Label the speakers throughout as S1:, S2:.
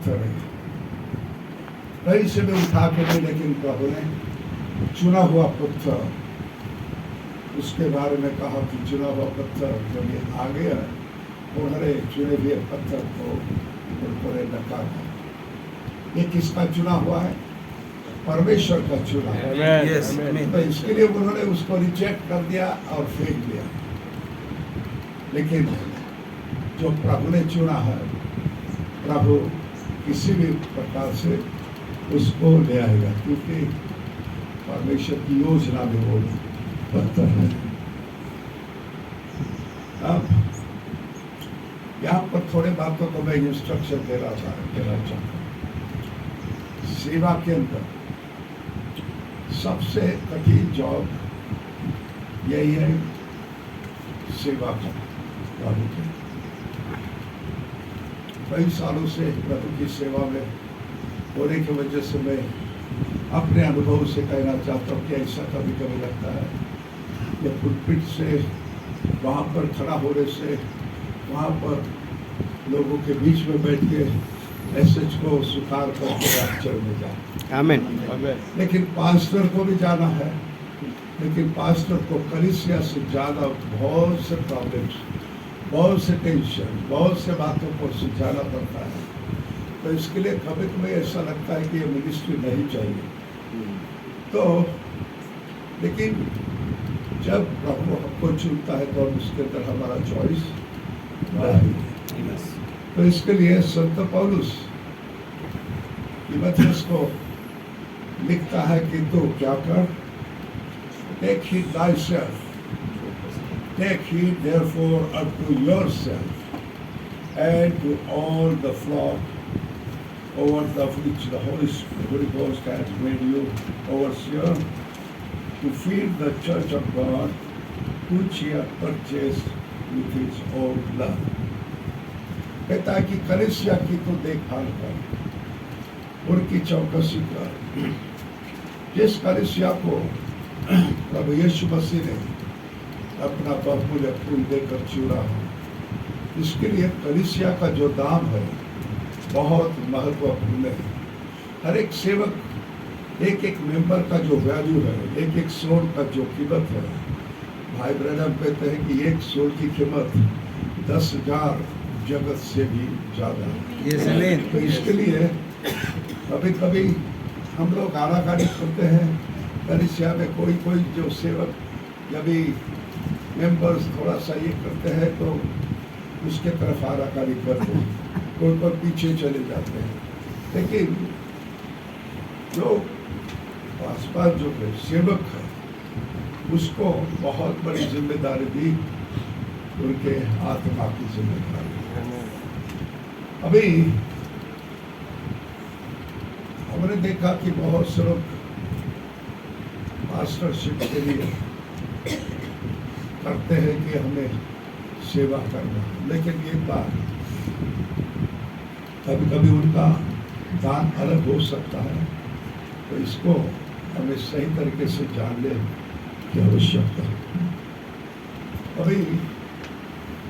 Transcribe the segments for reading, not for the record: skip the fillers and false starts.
S1: पत्थर है, कहीं से भी उठा के नहीं, लेकिन प्रभु ने चुना हुआ पत्थर, उसके बारे में कहा कि चुना हुआ पत्थर जब ये आ गया, उन्होंने चुने हुए पत्थर को उन्होंने नकारा। ये किसका चुना हुआ है? परमेश्वर का चुना है। तो इसके लिए उन्होंने उसको रिजेक्ट कर दिया और फेंक दिया। लेकिन जो प्रभु ने चुना है, प्रभु किसी भी प्रकार से उसको ले आएगा, क्योंकि परमेश्वर की योजना में वो पत्थर है। अब यहाँ पर थोड़े बातों को मैं इंस्ट्रक्शन देना चाहता हूँ। सेवा के अंदर सबसे कठिन जॉब यही है, सेवा करना। प्रभु के कई सालों से प्रभु की सेवा में होने की वजह से मैं अपने अनुभव से कहना चाहता हूँ कि ऐसा कभी कभी लगता है कि पुलपिट से वहाँ पर खड़ा होने से, वहाँ पर लोगों के बीच में बैठ के मैसेज को स्वीकार करके रैप्चर में जाए।
S2: आमीन।
S1: लेकिन पास्टर को भी जाना है, लेकिन पास्टर को कलीसिया से ज़्यादा बहुत से प्रॉब्लम्स, बहुत से टेंशन, बहुत से बातों को सुलझाना पड़ता है। तो इसके लिए कभी कभी ऐसा लगता है कि ये मिनिस्ट्री नहीं चाहिए। तो लेकिन जब प्रभु हमको चुनता है तो हम उसके अंदर हमारा चॉइस नहीं। तो इसके लिए संत पौलुस तीमुथियुस को लिखता है कि तू क्या कर, take heed thyself, take heed therefore unto yourself and to all the flock over the which the Holy Ghost has made you overseer, to feed the church of God, which he hath purchased with his own blood. कहता है कि कलीसिया की तो देखभाल कर, उनकी चौकसी कर। जिस कलीसिया को प्रभु यीशु मसीह ने अपना बहुमूल्य खून देकर चुना है, इसके लिए कलीसिया का जो दाम है बहुत महत्वपूर्ण है। हर एक सेवक, एक एक मेंबर का जो वैल्यू है, एक एक सोल का जो कीमत है, भाई ब्रैनम कहते हैं कि एक सोल की कीमत 10,000 जगत से भी ज़्यादा है। तो इसके लिए कभी कभी हम लोग आनाकानी करते हैं कलीसिया में। कोई कोई जो सेवक जब भी मेंबर्स थोड़ा सा ये करते हैं तो उसके तरफ आनाकानी करते हैं, कोई कोई पीछे चले जाते हैं। लेकिन जो आसपास जो सेवक है उसको बहुत बड़ी जिम्मेदारी दी, उनके आत्मा की जिम्मेदारी। अभी हमने देखा कि बहुत से लोग मास्टरशिप के लिए करते हैं कि हमें सेवा करना, लेकिन ये बात कभी कभी उनका दान अलग हो सकता है। तो इसको हमें सही तरीके से जानने की आवश्यकता है। अभी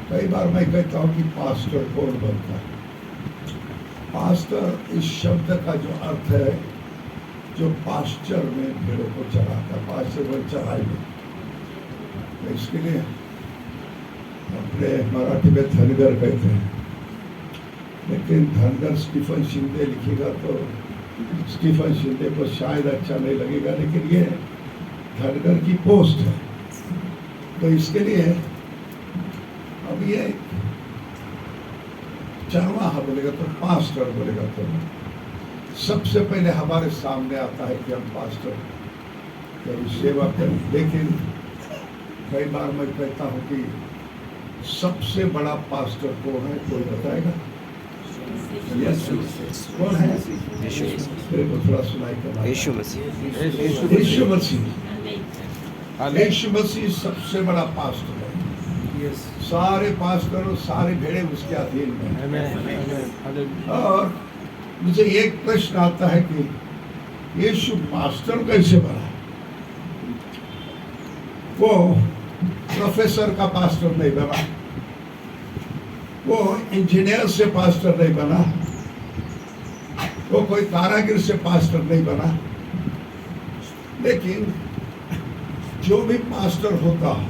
S1: कई बार मैं कहता हूँ कि पास्टर कौन बनता है। पास्टर इस शब्द का जो अर्थ है, जो पास्चर में भेड़ों को चराता है, पास्चर में चराई में। तो इसके लिए अपने मराठी में धनगर कहते हैं, लेकिन धनगर स्टीफन शिंदे लिखेगा तो स्टीफन शिंदे को शायद अच्छा नहीं लगेगा, लेकिन ये धनगर की पोस्ट है। तो इसके लिए अब ये चरवाहा बोलेगा तो पास्टर बोलेगा तो सबसे पहले हमारे सामने आता है कि हम पास्टर की सेवा करें। लेकिन कई बार मैं कहता हूँ कि सबसे बड़ा पास्टर कौन है, कोई बताएगा? कौन है? मेरे को थोड़ा सुनाई करना।
S2: यीशु मसीह।
S1: यीशु मसीह। यीशु मसीह सबसे बड़ा पास्टर है। सारे पास्टर और सारे भेड़े उसके अधीन में। और मुझे एक प्रश्न आता है कि यीशु पास्टर कैसे बना? वो प्रोफेसर का पास्टर नहीं बना, वो इंजीनियर से पास्टर नहीं बना, वो कोई कारागिर से पास्टर नहीं बना, लेकिन जो भी पास्टर होता है,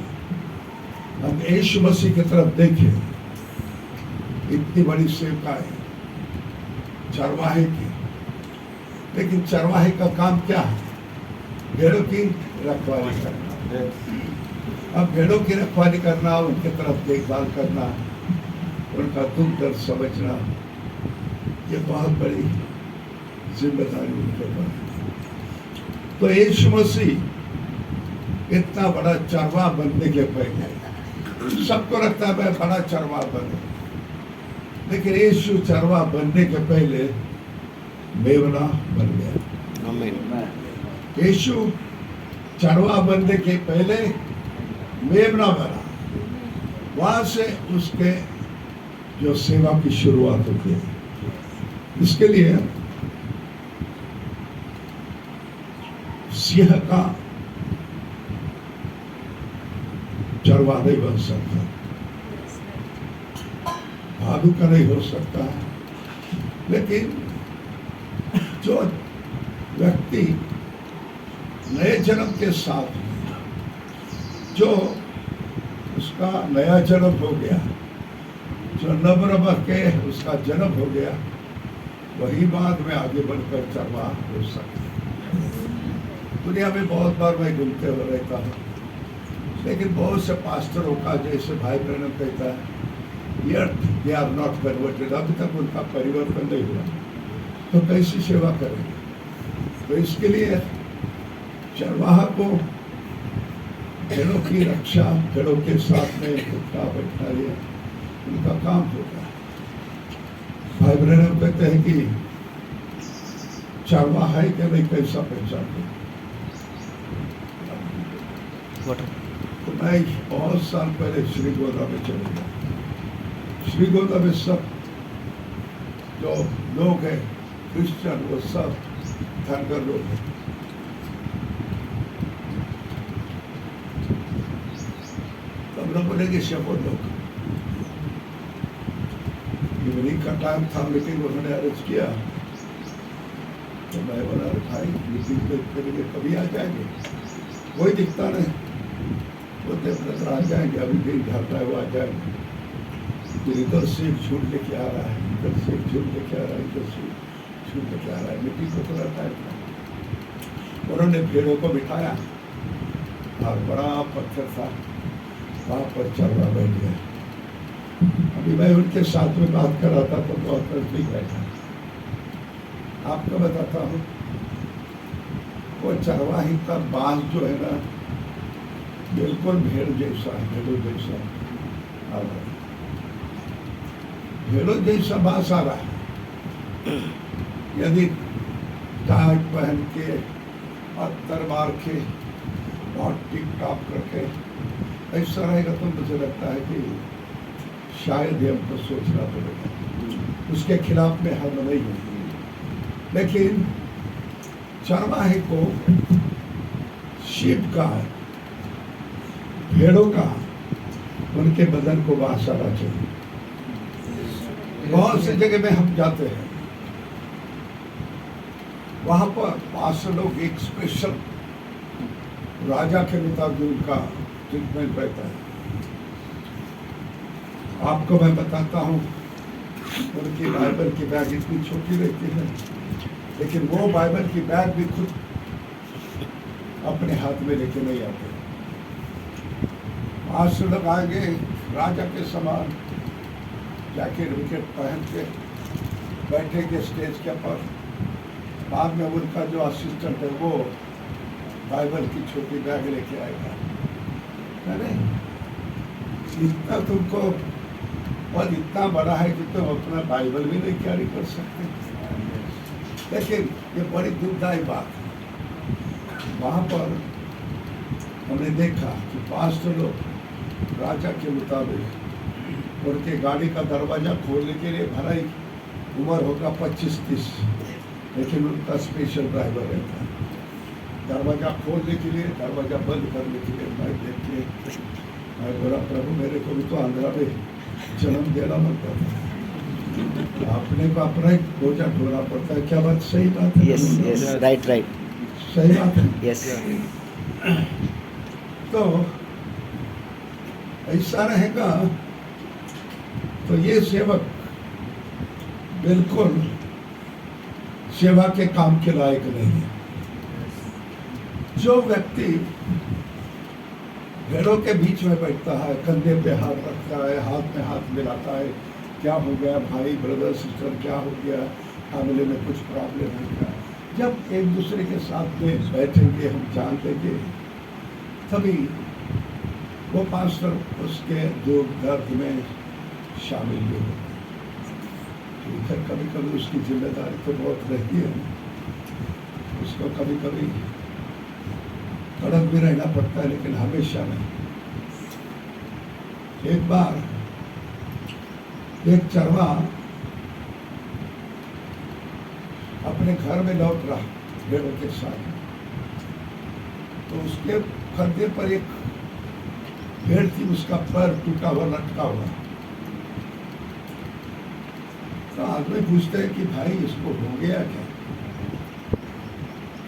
S1: हम यीशु मसीह की तरफ देखें, इतनी बड़ी सेवकाई चरवाहे की, लेकिन चरवाहे का काम क्या है? भेड़ों की रखवाली करना। अब भेड़ों की रखवाली करना, उनकी तरफ देखभाल करना, उनका दुख दर्द समझना, ये बहुत बड़ी जिम्मेदारी उनके ऊपर है। तो यीशु मसीह इतना बड़ा चरवाहा बनने के पहले सबको लगता है मैं बड़ा चरवाहा बने, लेकिन यीशु चरवाहा बनने के पहले मेमना बन गया। यीशु चरवाहा बनने के पहले मेमना बना। वहां से उसके जो सेवा की शुरुआत होती है, इसके लिए सिंह का चरवाहा नहीं बन सकता, भालू का नहीं हो सकता है, लेकिन जो व्यक्ति नए जन्म के साथ, जो उसका नया जन्म हो गया, जो नव के उसका जन्म हो गया, वही बाद में आगे बढ़कर चरवाहा हो सकता है। दुनिया में बहुत बार मैं घूमते हुए रहता हूँ, लेकिन बहुत से पास्टरों का, जैसे भाई ब्रैनम कहता है, यर्थ दे आर नॉट कन्वर्टेड, अभी तक उनका परिवर्तन नहीं हुआ, तो कैसी सेवा करेंगे? तो इसके लिए चरवाहा को भेड़ों की रक्षा, भेड़ों के साथ में उठना बैठना, ये उनका काम होता है। भाई ब्रैनम कहते हैं कि चरवाहा है कि नहीं, कैसा पहचानते? तो मैं बहुत साल पहले श्रीगोंदा में चले गया। श्रीगोंदा में सब जो लोग हैं क्रिश्चियन, वो सब धनगर लोग हैं। तब लोग बोलेंगे शपथ लोग, इवनिंग का टाइम था, मीटिंग उन्होंने अरेंज किया, तो मैं बोला भाई मीटिंग पे करेंगे, कभी आ जाएंगे? कोई दिखता नहीं, बोलते ब्रदर आ जाएंगे, अभी दिन ढलता है, वो आ जाएंगे। फिर इधर से एक झूठ लेके आ रहा है, इधर से एक झूठ लेके आ रहा है, इधर से झूठ लेके आ रहा है। मीटिंग को थोड़ा टाइम था, उन्होंने भेड़ों को बिठाया और बड़ा पत्थर था, वहाँ पर चरवाहा बैठ गया। अभी मैं उनके साथ में बात कर रहा था तो बहुत नजदीक बैठा। आपको बताता हूँ, वो चरवाही का बांस जो है ना, बिल्कुल भेड़ जैसा, भेड़ों जैसा आ रहा है, भेड़ों जैसा बांस आ रहा है। यदि टाइट पहन के, पत्थर मार के और टिक टॉप करके ऐसा रहेगा तो मुझे लगता है कि शायद ही हमको सोचना पड़ेगा, उसके खिलाफ में हम नहीं होंगे। लेकिन चरवाहे को शीप का, भेड़ों का, उनके बदन को वास आना चाहिए। बहुत सी जगह में हम जाते हैं, वहां पर पास लोग एक स्पेशल राजा के मुताबिक उनका ट्रीटमेंट रहता है। आपको मैं बताता हूँ, उनकी बाइबल की बैग इतनी छोटी रहती है, लेकिन वो बाइबल की बैग भी खुद अपने हाथ में लेके नहीं आते। आज से लोग आएंगे राजा के समान, जैकेट विकेट पहन के बैठेंगे स्टेज के ऊपर, बाद में उनका जो असिस्टेंट है वो बाइबल की छोटी बैग लेके आएगा। अरे इतना तुमको, और इतना बड़ा है कि तुम अपना बाइबल भी नहीं कैरी कर सकते। लेकिन ये बड़ी दुखदायी बात है। वहाँ पर हमने देखा कि पास्टर लोग राजा के मुताबिक उनके गाड़ी का दरवाज़ा खोलने के लिए भलाई उम्र होगा 25-30, लेकिन उनका स्पेशल ड्राइवर रहता है। दरवाज़ा खोलने के लिए, दरवाज़ा बंद करने के लिए। मैं देख के मैं बोला, प्रभु मेरे को भी तो आंध्रा में जन्म देना बनता था, अपने को अपना एक बोझा ढोना पड़ता है। क्या बात सही बात है?
S2: यस यस, राइट राइट,
S1: सही बात है।
S2: यस।
S1: तो ऐसा रहेगा तो ये सेवक बिल्कुल सेवा के काम के लायक नहीं है। जो व्यक्ति भेड़ों के बीच में बैठता है, कंधे पे हाथ रखता है, हाथ में हाथ मिलाता है, क्या हो गया भाई, ब्रदर सिस्टर, क्या हो गया, फैमिली में कुछ प्रॉब्लम है क्या, जब एक दूसरे के साथ में बैठेंगे, हम जान लेंगे, तभी वो पास्टर उसके दुख दर्द में शामिल भी होगा। इधर कभी कभी उसकी जिम्मेदारी तो बहुत रहती है, उसको कभी कभी कड़क भी रहना पड़ता है, लेकिन हमेशा नहीं। एक बार एक चरवा अपने घर में लौट रहा भेड़ों के साथ, तो उसके कंधे पर एक भेड़ थी, उसका पैर टूटा हुआ लटका हुआ। तो आदमी पूछते हैं कि भाई इसको हो गया क्या,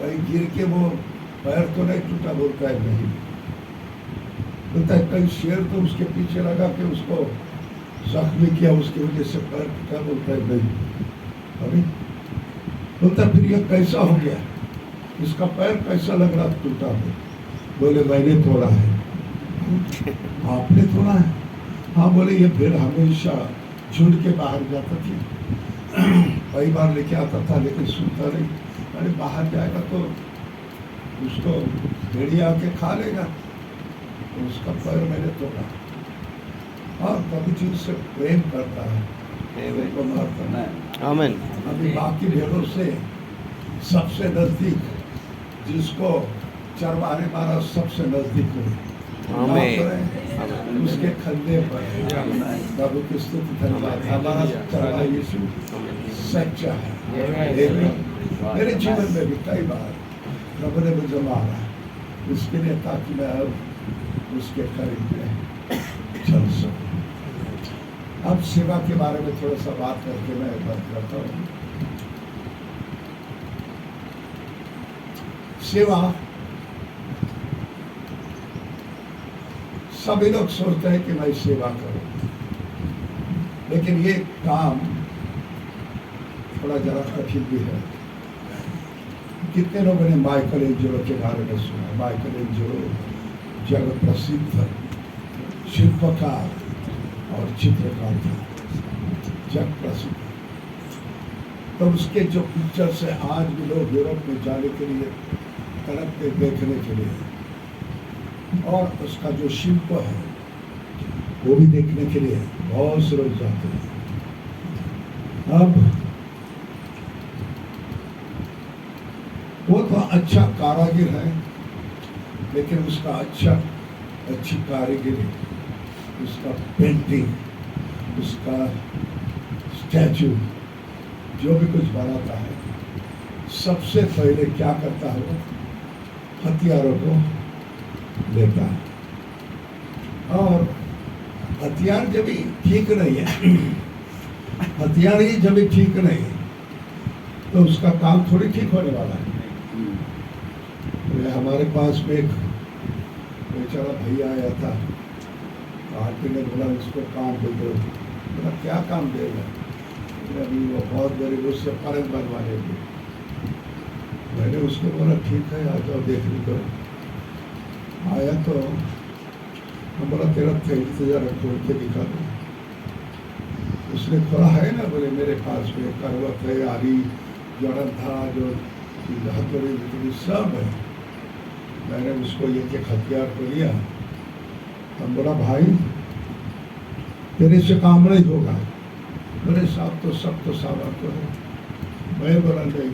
S1: कहीं गिर के वो पैर तो नहीं टूटा? बोलता है नहीं। बोलता है कहीं शेर तो उसके पीछे लगा के उसको जख्मी किया, उसकी वजह से पैर टूटा? बोलता है नहीं। अरे बोलता फिर ये कैसा हो गया, इसका पैर कैसा लग रहा टूटा हो? बोले मैंने तोड़ा है। आपने तोड़ा है? हाँ। बोले ये भेड़ हमेशा झुंड के बाहर जाता थी, कई बार लेके आता था, लेकिन सुनता नहीं। अरे बाहर जाएगा तो उसको भेड़िया आके खा लेगा, तो उसका पैर मैंने तोड़ा। और कभी चीज से प्रेम करता है, को मारता है।
S2: आमीन।
S1: अभी बाकी भेड़ों से सबसे नजदीक जिसको चरवाने मारा, सबसे नजदीक हुए, उसके कंधे पर प्रभु की स्तुति धन्यवाद। हमारा चरवा यीशु सच्चा है। मेरे जीवन में भी कई बार प्रभु ने मुझे मारा, इसके लिए ताकि मैं अब उसके करीब में चल सकूं। अब सेवा के बारे में थोड़ा सा बात करके मैं बात करता हूँ। सेवा, सभी लोग सोचते हैं कि मैं सेवा करूं, लेकिन ये काम थोड़ा जरा कठिन भी है। कितने लोगों ने माइकल एंजेलो के बारे में सुना? माइकल एंजेलो जगत प्रसिद्ध शिल्पकार और चित्रकार था, जग प्रसिद्ध। तो उसके जो पिक्चर से आज भी लोग यूरोप में जाने के लिए तड़पते देखने के लिए, और उसका जो शिल्प है वो भी देखने के लिए बहुत से लोग जाते हैं। अब वो तो अच्छा कारीगर है, लेकिन उसका अच्छी कारीगरी, उसका पेंटिंग, उसका स्टैचू, जो भी कुछ बनाता है, सबसे पहले क्या करता है? वो हथियारों को लेता है, और हथियार जब भी ठीक नहीं है, हथियार ही जब भी ठीक नहीं है, तो उसका काम थोड़ी ठीक होने वाला है। हमारे पास में एक बेचारा भैया आया था, आके ने बोला इसको काम दे दो। बोला क्या काम देगा? अभी वो बहुत गरीब, उससे फर्ज बनवा लेंगे। मैंने उसको बोला ठीक है, आ जाओ देखने को। आया तो हम बोला तेरा 23,000 खोल के दिखा दो। उसने खोला है ना? बोले मेरे पास में करवत है, आरी, जड़न था, जो हथौड़ी सब है। मैंने उसको एक हथियार को लिया। हम बोला भाई तेरे से काम नहीं होगा। बोले साहब तो सब तो सामान तो है। मैं बोला नहीं,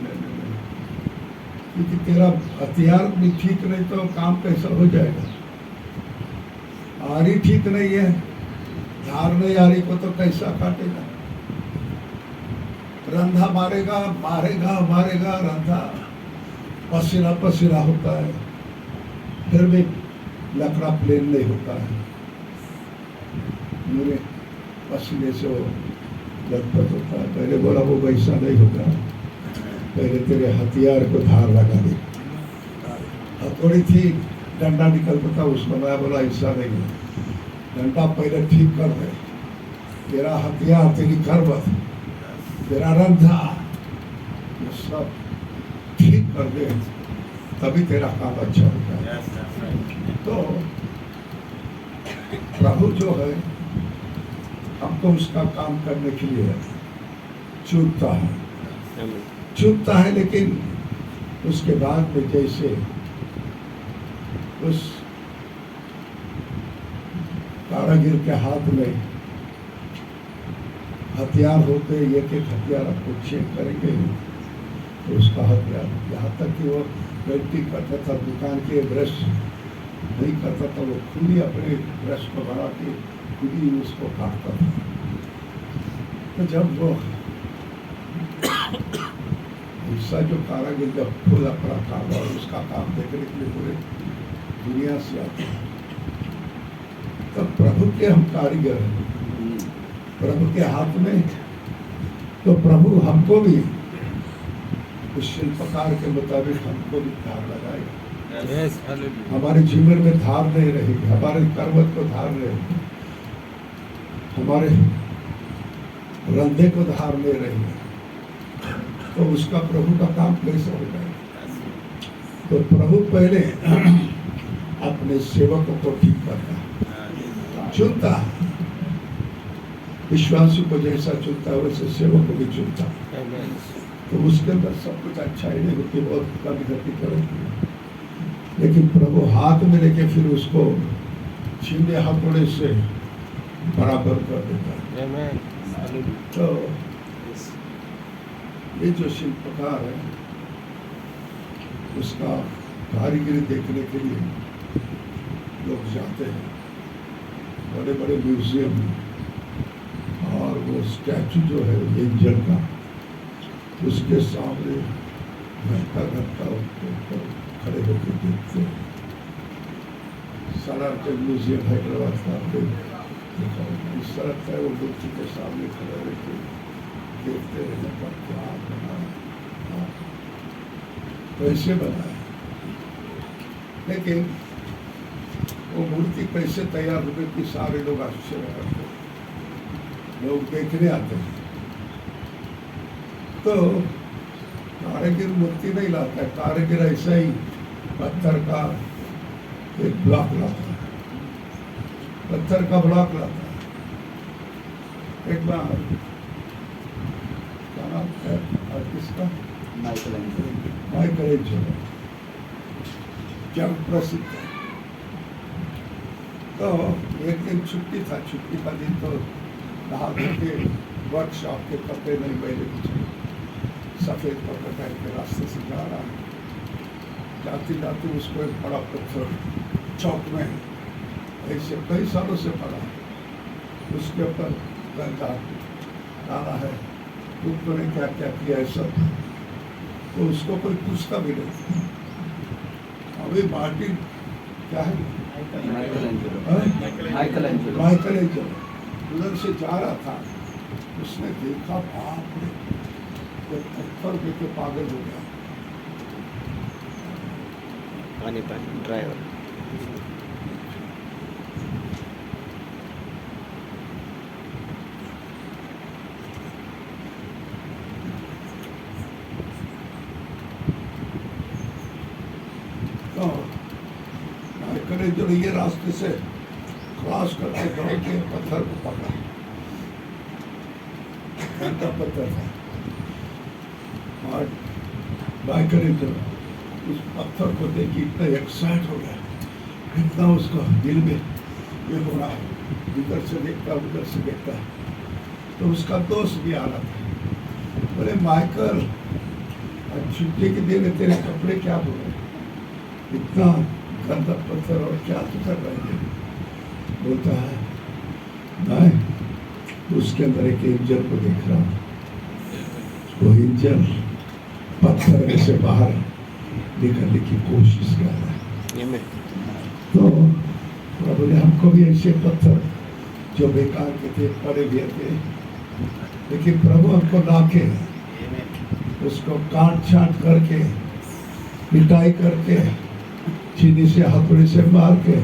S1: क्योंकि तेरा हथियार भी ठीक नहीं तो काम कैसा हो जाएगा? आरी ठीक नहीं है, धार नहीं आरी को तो कैसा काटेगा? रंधा मारेगा, रंधा पसीना पसीना होता है, फिर भी लकड़ा प्लेन नहीं होता है। मेरे पसीने से वो गणपत होता है। मैंने बोला वो वैसा नहीं होगा, पहले तेरे हथियार को धार लगा दे। हथौड़ी थी, डंडा निकलता था उसमें। मैं बोला ऐसा नहीं है, डंडा पहले ठीक कर दे, तेरा हथियार, तेरी करवत, तेरा रंधा, ये सब ठीक कर दे, तभी तेरा काम अच्छा होगा। तो प्रभु जो है हमको उसका काम करने के लिए चुनता है, लेकिन उसके बाद में जैसे उस कारागिर के हाथ में हथियार होते, एक एक हथियार आपको चेक करेंगे तो उसका हथियार, यहाँ तक कि वो गलती करता था, दुकान के ब्रश नहीं करता था, वो खुद ही अपने ब्रश को बढ़ा के खुद ही उसको काटता था। तो जब वो हिस्सा जो कारागिर जब खुद अपना काम और उसका काम देखने के लिए पूरे दुनिया से आते हैं, तब प्रभु के हम कारीगर हैं, प्रभु के हाथ में। तो प्रभु हमको भी उस शिल्पकार के मुताबिक हमको भी धार लगाएगा। हमारे जीवन में धार नहीं रहेगी, हमारे करवत को धार नहीं रहेगी, हमारे रंधे को धार नहीं रहेगी। तो उसका प्रभु का काम कैसे होगा? तो प्रभु पहले अपने सेवकों को ठीक करता है, चुनता है। विश्वासी को जैसा चुनता है वैसे सेवक को भी चुनता है। तो उसके अंदर सब कुछ अच्छा ही नहीं होती, बहुत कभी गति करेगी, लेकिन प्रभु हाथ में लेके फिर उसको छीने हथौड़े से बराबर कर देता है। तो ये जो शिल्पकार है उसका कारीगरी देखने के लिए लोग जाते हैं बड़े बड़े म्यूजियम में, और वो स्टैचू जो है एंजल का, उसके सामने घंटा घंटा ऊपर खड़े होकर देखते हैं। सारा जो म्यूजियम हैदराबाद का इस तरह है, वो मूर्ति के सामने खड़े होकर देखते हैं क्या बनाया, कैसे बनाया। लेकिन वो मूर्ति कैसे तैयार हो गई कि सारे लोग आश्चर्य करते हैं, लोग देखने आते हैं। तो कारीगर मूर्ति नहीं लाता है, कारीगर ऐसा ही पत्थर का एक ब्लॉक लाता है, पत्थर का ब्लॉक लाता है। एक बार क्या नाम है किसका, माइकलएंजेलो, जग प्रसिद्ध है। तो एक दिन छुट्टी था, छुट्टी का दिन, तो नहा के वर्कशॉप के कपड़े नहीं पहले पीछे सफ़ेद कपड़े पहन के रास्ते से जा रहा है। जाते जाते उसको एक बड़ा पत्थर चौक में ऐसे कई सालों से पड़ा, उसके ऊपर गंदा डाला है, तुमने क्या क्या किया है सब। तो उसको कोई पूछता भी नहीं। अभी मार्टिन क्या है, माइकलएंजेलो उधर से जा रहा था, उसने देखा, बाप रे, तो पत्थर देख के पागल हो गया।
S2: पानी ड्राइवर
S1: तो माइकलएंजेलो ये रास्ते से क्रॉस करके दौड़ के पत्थर को पकड़ा, घंटा पत्थर था, और माइकलएंजेलो उस पत्थर को देखी इतना एक्साइट हो गया, इतना उसको दिल में ये हो रहा है, इधर से देखता उधर से देखता। तो उसका दोस्त भी आ रहा था, बोले माइकल छुट्टी के दिन तेरे कपड़े क्या हो रहे, इतना गंदा पत्थर और क्या तो कर रहे हैं। बोलता है मैं उसके अंदर एक एंजल को देख रहा हूँ, वो एंजल पत्थर में से बाहर निकलने की कोशिश कर रहा है। तो प्रभु ने हमको भी ऐसे पत्थर जो बेकार के थे, पड़े हुए थे, लेकिन प्रभु हमको लाके उसको काट छाट करके पिटाई करके चीनी से हथौड़े से मार के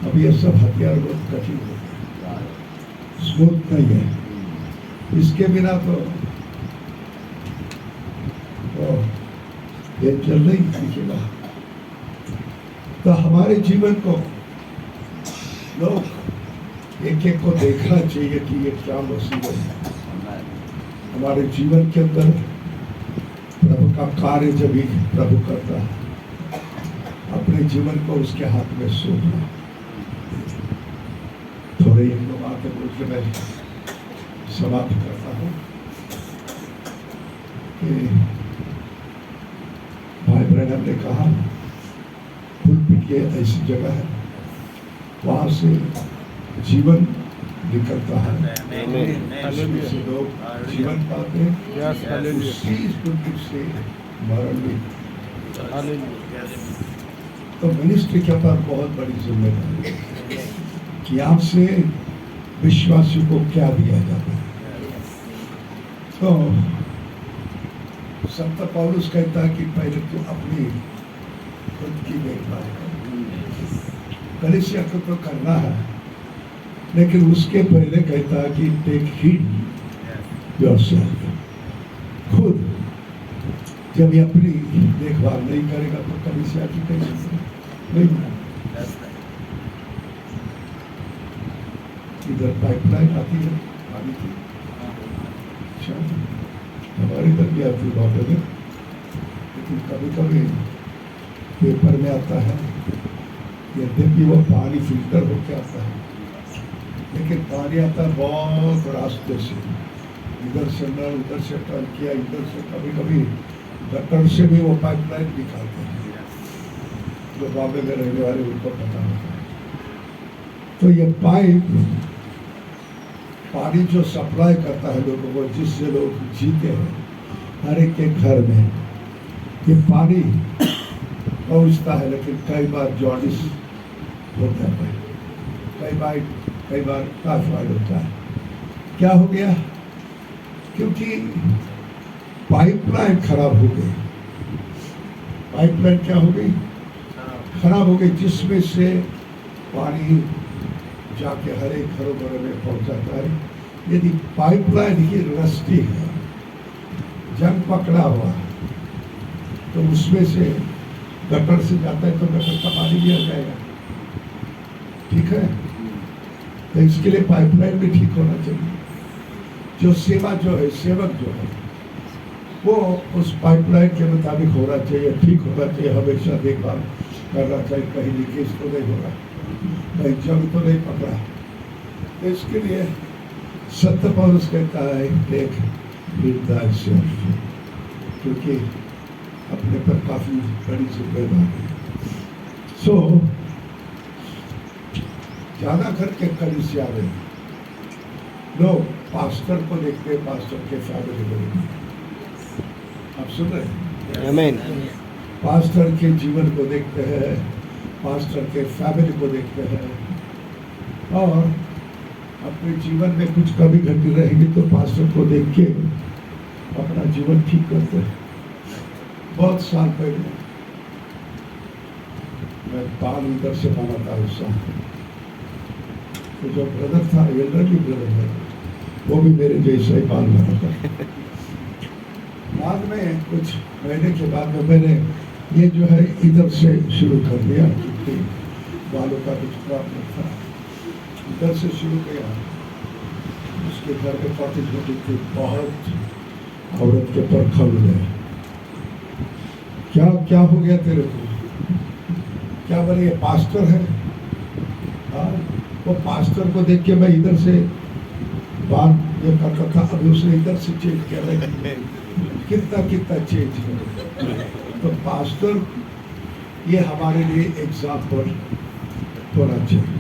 S1: अब ये सब हथियार बहुत कठिन हो गए, स्मूथ नहीं है। इसके बिना तो ये चल नहीं सीखेगा। तो हमारे जीवन को लोग एक एक को देखना चाहिए कि ये क्या मुसीबत है हमारे जीवन के अंदर। प्रभु का कार्य जब भी प्रभु करता है, अपने जीवन को उसके हाथ में सौंपना। थोड़े एक दो बातें बोल के मैं समाप्त करता हूँ कि भाई ब्रैनम ने कहा पुलपिट ये ऐसी जगह है वहाँ से जीवन निकलता है, उसमें से लोग जीवन पाते हैं, उसी पुलपिट से मरण भी। तो मिनिस्ट्री के ऊपर बहुत बड़ी जिम्मेदारी है कि आपसे विश्वासी को क्या दिया जाता है। तो संत पौलुस कहता है कि पहले तो अपनी खुद की देखभाल कर, कलीसिया को तो करना है, लेकिन उसके पहले कहता है कि टेक हीड योरसेल्फ। खुद जब ये अपनी देखभाल नहीं करेगा तो कलीसिया की कैसे नहीं बना। इधर पाइपलाइन आती है पानी की, हमारे इधर भी आती बात है, लेकिन कभी कभी पेपर में आता है यद्यपि वो पानी फिल्टर होकर आता है, लेकिन पानी आता है बहुत रास्ते से, इधर से नल, उधर से टंकिया, इधर से कभी कभी गटर से भी वो पाइपलाइन निकालते हैं। जो बॉम्बे में रहने वाले उनको पता होता है। तो ये पाइप पानी जो सप्लाई करता है लोगों को, जिससे लोग जीते हैं, हर एक के घर में ये पानी पहुंचता है, लेकिन कई बार जॉन्डिस होता है, कई बार टाइफाइड होता है। क्या हो गया? क्योंकि पाइपलाइन खराब हो गई। पाइपलाइन क्या हो गई? खराब हो गई, जिसमें से पानी जाके हर एक घरों घरों में पहुंचाता है। यदि पाइपलाइन ही रस्टी है, जंग पकड़ा हुआ, तो उसमें से गटर से जाता है तो गटर का पानी भी आ जाएगा। ठीक है, तो इसके लिए पाइपलाइन भी ठीक होना चाहिए। जो सेवा जो है, सेवक जो है, वो उस पाइपलाइन के मुताबिक होना चाहिए, ठीक होना चाहिए, हमेशा देखभाल करना चाहिए, कहीं लीकेज तो नहीं हो रहा, कहीं जंग तो नहीं पकड़ा। तो इसके लिए संत पौलुस कहता है टेक हीड योरसेल्फ, क्योंकि अपने पर काफी बड़ी जिम्मेदारी है। सो ज्यादा करके कलीसिया में लोग पास्टर को देखते हैं, पास्टर के फैमिली को देखते हैं। आप सुन रहे हैं?
S2: आमीन।
S1: पास्टर के जीवन को देखते हैं, पास्टर के फैमिली को देखते हैं, और अपने जीवन में कुछ कमी घटी रहेगी तो पास्टर को देख के अपना जीवन ठीक करते हैं। बहुत साल पहले मैं बाल इधर से बना था उस तो जो ब्रदर था, एल्डरली ब्रदर है, वो भी मेरे जैसा ही बाल बना था। बाद में कुछ महीने के बाद में मैंने ये जो है इधर से शुरू कर दिया, क्योंकि बालों का कुछ प्रॉब्लम था, इधर से शुरू किया। उसके घर में पार्टी छोटी थी, बहुत औरत के पर खल गए। क्या हो गया तेरे को? क्या बोले ये पास्टर है? हाँ, वो पास्टर को देख के मैं इधर से बाल ये करता था, अभी उसने इधर से चेंज किया है। कितना चेंज है। तो पास्टर ये हमारे लिए एग्जाम्पल होना चाहिए।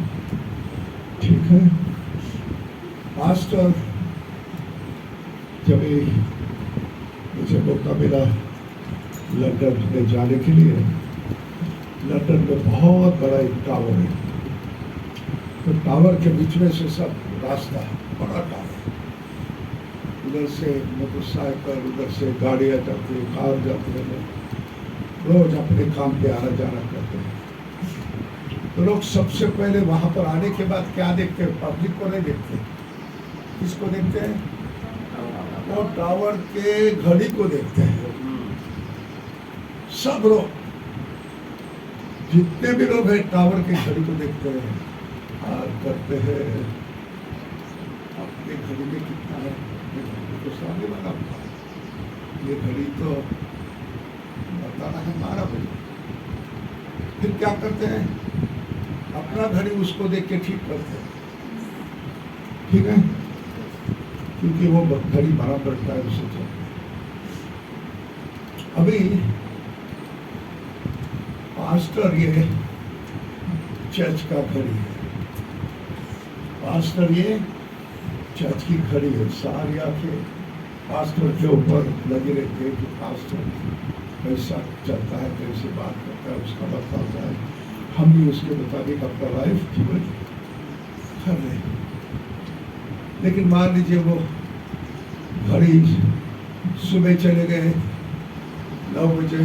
S1: ठीक है, पास्टर जब मुझे मौका मिला लंदन में जाने के लिए, लंदन में बहुत बड़ा एक टावर है, तो टावर के बीच में से सब रास्ता है, बड़ा टावर, उधर से मोटरसाइकिल, उधर से गाड़ियाँ जाती हैं, कार जाते हैं, रोज अपने काम पे आना जाना करते हैं। तो लोग सबसे पहले वहां पर आने के बाद क्या देखते हैं? पब्लिक को नहीं देखते, किसको देखते हैं? वो टावर के घड़ी को देखते हैं। सब लोग, जितने भी लोग हैं, टावर के घड़ी को देखते हैं और करते हैं आपके घड़ी में कितना है, तो सामने वाला ये घड़ी तो बताना है 12 बजे। फिर क्या करते हैं? अपना घड़ी उसको देख के ठीक करते हैं, ठीक है, क्योंकि वो घड़ी बराबर टाइम से चलती है। अभी पास्टर ये चर्च का घड़ी है, पास्टर ये चर्च की घड़ी है। सारी आंखें पास्टर के ऊपर लगी रहती है कि पास्टर कैसा चलता है, कैसे बात करता है, उसका बताता है। हम भी उसके मुताबिक अपना लाइफ जीवन कर रहे हैं। लेकिन मान लीजिए वो घड़ी सुबह चले गए 9 बजे,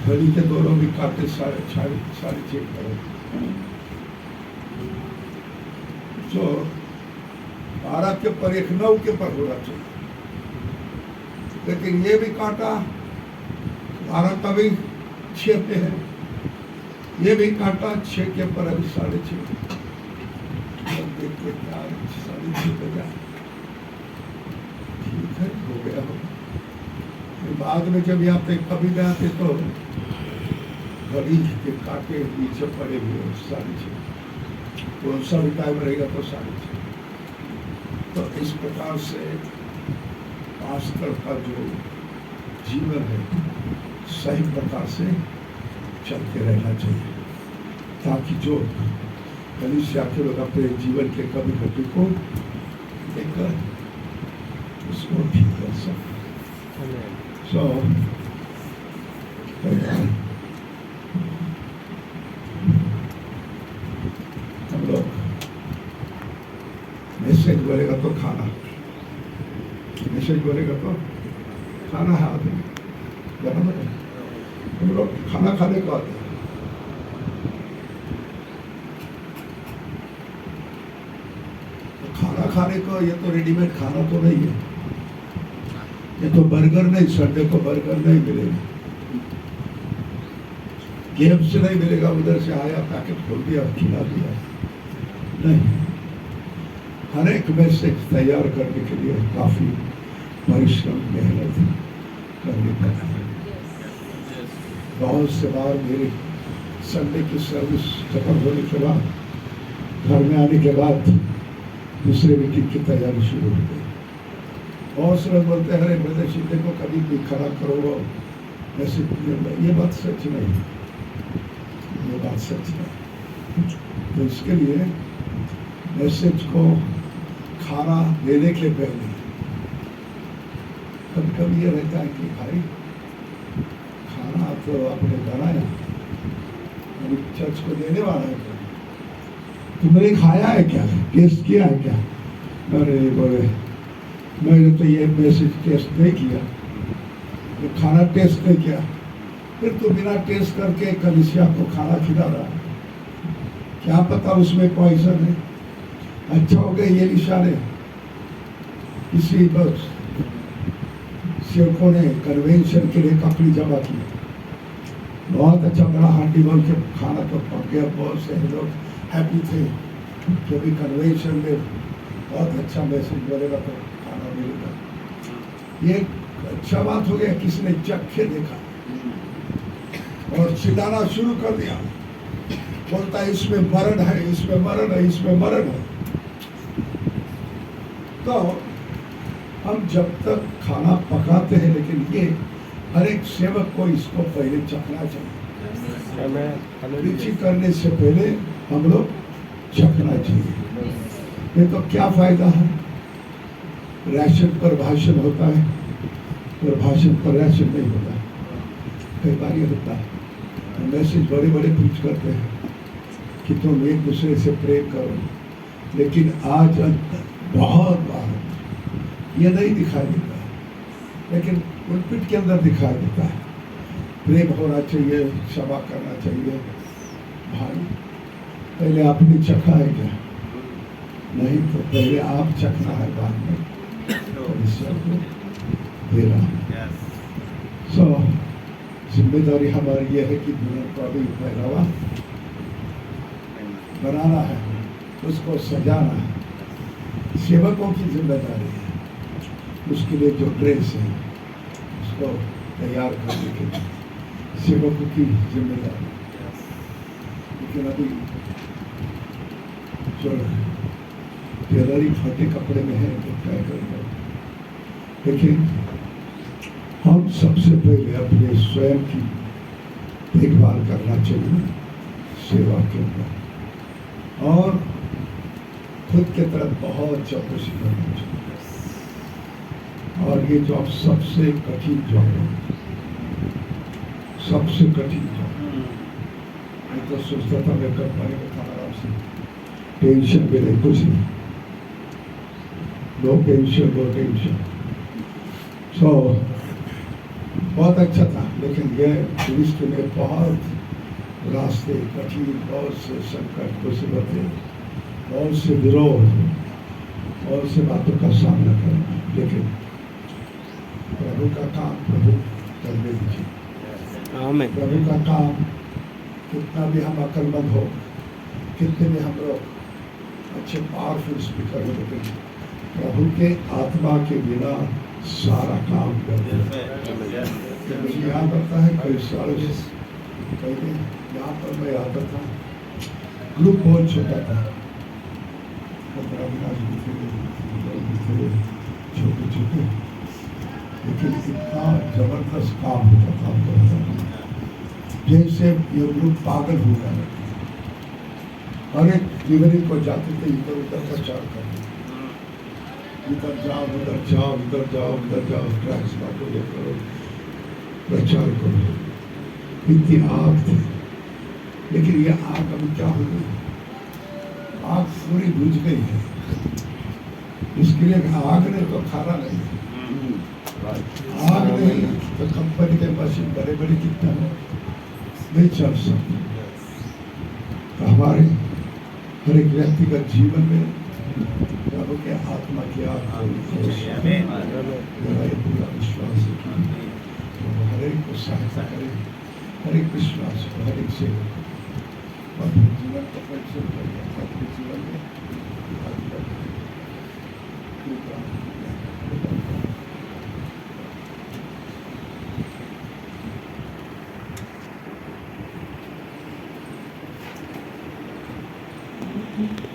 S1: घड़ी के दोनों भी काटे 6:30 करो, जो 12 के पर 1 9 के पर होना चाहिए। लेकिन ये भी काटा 12 का भी 6 पे है, ये भी काटा 6 के पर, अभी 6:30। देखते क्या 6:30 बजा, ठीक है, हो गया हो। फिर बाद में जब यहाँ पे कभी भी आते तो घड़ी के काटे नीचे पड़े हुए 6:30, तो सभी टाइम रहेगा तो 6:30। तो इस प्रकार से पास्टर का जो जीवन है सही प्रकार से चलते रहना चाहिए, ताकि जो कलीसिया के लोग अपने जीवन के कभी घटी को देखकर उसको ठीक कर सकें। So, हम लोग मैसेज बोलेगा तो खाना, मैसेज बोलेगा तो खाना है आदमी, बराबर है। हम लोग खाना खाने को आते हैं, खाना खाने को, ये तो रेडीमेड खाना तो नहीं है, ये तो बर्गर नहीं, संडे को बर्गर नहीं मिलेगा, गेम से नहीं मिलेगा, उधर से आया पैकेट खोल दिया खिला दिया, नहीं। हर एक मैसेज तैयार करने के लिए काफी परिश्रम मेहनत करनी पड़ती है। बहुत से बार मेरी संडे की सर्विस खत्म होने के बाद घर में आने के बाद दूसरे मीटिंग की तैयारी शुरू हो गई। बहुत से लोग बोलते हैं, अरे ब्रदर शिंदे को कभी भी खड़ा करो, ऐसे। ये बात सच नहीं, ये बात सच नहीं। तो इसके लिए मैसेज को खाना देने के पहले कभी कभी ये रहता है कि भाई खाना तो आपने बनाया, अभी चर्च को देने वाला है, तुमने खाया है क्या, टेस्ट किया है क्या? अरे बोले मैंने तो ये मैसेज टेस्ट नहीं किया, ये खाना टेस्ट नहीं किया। फिर तो बिना टेस्ट करके कलीसिया को खाना खिला रहा है, क्या पता उसमें पॉइजन है। अच्छा हो गया ये निशाने, किसी बस सेवकों ने कन्वेंशन के लिए कपड़ी जमा की, बहुत अच्छा बड़ा हांडी बोल के खाना तो पक गया। बहुत से लोग हैप्पी थे कि अभी कन्वेंशन में बहुत अच्छा मैसेज बोलेगा तो खाना मिलेगा। ये अच्छा बात हो गया, किसी ने चखे देखा और चिल्लाना शुरू कर दिया, बोलता है इसमें मरण है, इसमें मरण है, इसमें मरण है। तो हम जब तक खाना पकाते हैं, लेकिन ये हर एक सेवक को इसको पहले चखना चाहिए, रुचि करने से पहले हम लोग चखना चाहिए। नहीं तो क्या फायदा है? राशन पर भाषण होता है और भाषण पर राशन नहीं होता। कई बार ये होता है, मैसेज बड़े बड़े प्रीच करते हैं कि तुम एक दूसरे से प्रेम करो, लेकिन आज बहुत बार ये नहीं दिखाई देता है, लेकिन पुलपिट के अंदर दिखाई देता है। प्रेम होना चाहिए, क्षमा करना चाहिए। भाई पहले आपने चखा है क्या? नहीं तो पहले आप चखना है, बाद में परमेश्वर को देना है। सो जिम्मेदारी हमारी यह है कि दुल्हन को अभी पहनावा बनाना है, उसको सजाना है। सेवकों की जिम्मेदारी है, उसके लिए जो ड्रेस है उसको तैयार करने के लिए सेवकों की जिम्मेदारी। लेकिन अभी जो टेलरी फटे कपड़े में है तो क्या करेगा। लेकिन हम सबसे पहले अपने स्वयं की देखभाल करना चाहिए सेवा के अंदर, और खुद के तरफ बहुत चौकसी करना चाहिए। और ये जॉब सबसे कठिन जॉब है, सबसे कठिन जॉब। मैं तो सोचता था मैं कर पाएगा था आराम से, टेंशन भी नहीं, कुछ नहीं, नो टेंशन नो टेंशन। सो बहुत अच्छा था। लेकिन ये टूरिस्ट में बहुत रास्ते कठिन, बहुत से संकट मुसीबतें, बहुत से विरोध, बहुत से बातों का सामना करना। लेकिन प्रभु का काम प्रभु करने दीजिए।
S2: आमीन।
S1: प्रभु का काम कितना भी हम अकलमंद हो, कितने भी हम लोग अच्छे पावरफुल स्पीकर हो, लेकिन प्रभु के आत्मा के बिना सारा काम करते हैं। मुझे याद आता है कई सालों से पहले यहाँ पर मैं आता था, ग्रुप बहुत छोटा था, 15 भी थे, छोटे छोटे, लेकिन इतना जबरदस्त काम होता था। जैसे ये ग्रुप पागल हो गया, हर एक डिलीवरी को जाते थे, इधर उधर प्रचार करते, इधर जाओ उधर जाओ, इधर जाओ उधर जाओ, ट्रैक्स बाटो, ये करो, प्रचार करो। इतनी आग थी, लेकिन ये आग अभी क्या हो गई? आग पूरी बुझ गई है। इसके लिए आग ने तो खाना नहीं, आग नहीं तो कंपनी के मशीन बड़े बड़े कितना नहीं चल सकते। तो हमारे हर एक व्यक्तिगत जीवन में प्रभु के आत्मा की आग मेरा ये पूरा विश्वास है कि प्रभु हर एक को सहायता करे, हर एक विश्वास को, हर एक सेवक को अपने जीवन को परिचय करें, अपने जीवन में
S3: Mm-hmm.